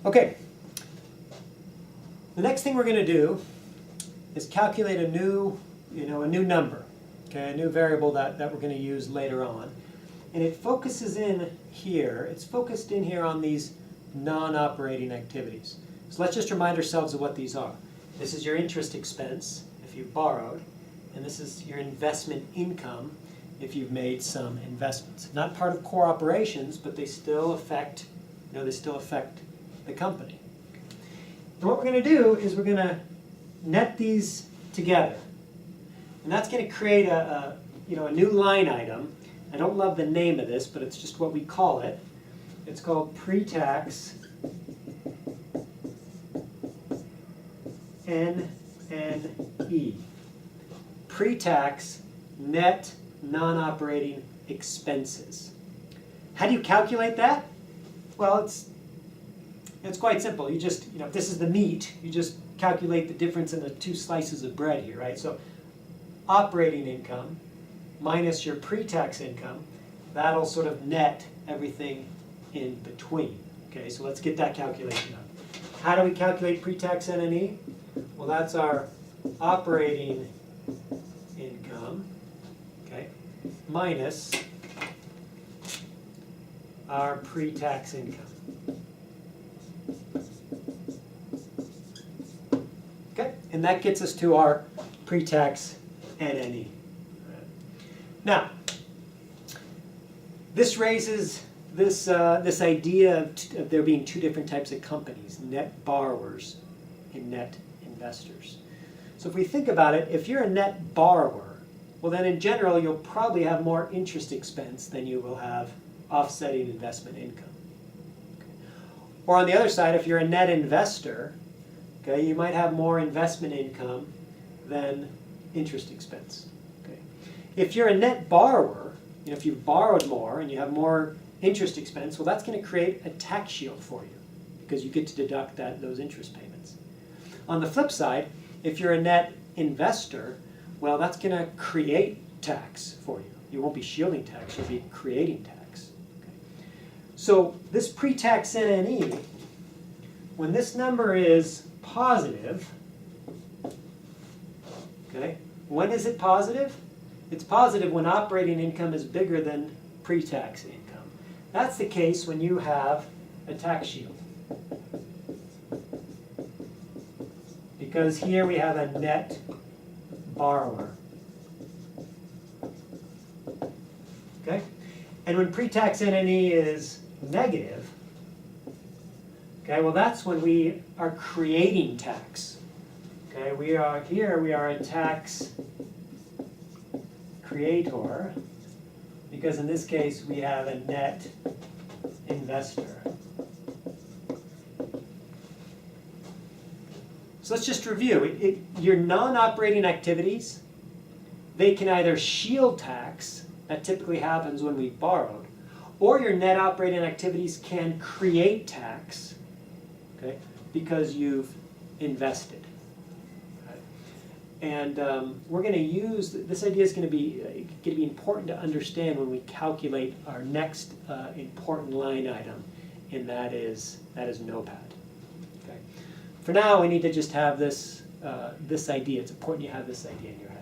Okay. The next thing we're going to do is calculate a new number, okay, a new variable that we're going to use later on. And it focuses in here, it's focused in here on these non-operating activities. So let's just remind ourselves of what these are. This is your interest expense if you've borrowed, and this is your investment income if you've made some investments. Not part of core operations, but they still affect, the company. And what we're going to do is we're going to net these together. And that's going to create a new line item. I don't love the name of this, but it's just what we call it. It's called pre-tax NNE. Pre-tax net non-operating expenses. How do you calculate that? Well, it's quite simple. You just, if this is the meat, you just calculate the difference in the two slices of bread here, right? So operating income minus your pre-tax income, that'll sort of net everything in between. Okay, so let's get that calculation up. How do we calculate pre-tax NNE? Well, that's our operating income, okay, minus our pre-tax income. Okay, and that gets us to our pre-tax NNE. Now, this raises this idea of there being two different types of companies, net borrowers and net investors. So if we think about it, if you're a net borrower, well then in general you'll probably have more interest expense than you will have offsetting investment income. Okay. Or on the other side, if you're a net investor, okay, you might have more investment income than interest expense. Okay. If you're a net borrower, if you've borrowed more and you have more interest expense, well that's going to create a tax shield for you because you get to deduct those interest payments. On the flip side, if you're a net investor, well that's going to create tax for you. You won't be shielding tax, you'll be creating tax. Okay. So this pre-tax NNE, when this number is positive, okay, when is it positive? It's positive when operating income is bigger than pre-tax income. That's the case when you have a tax shield. Because here we have a net borrower. Okay? And when pre-tax NNE is negative, okay, well that's when we are creating tax. Okay, we are a tax creator, because in this case we have a net investor. So let's just review. Your non-operating activities, they can either shield tax, that typically happens when we borrowed, or your net operating activities can create tax, okay, because you've invested. Okay. And we're going to use, this idea is going to be important to understand when we calculate our next important line item, and that is NOPAT. Okay. For now, we need to just have this idea. It's important you have this idea in your head.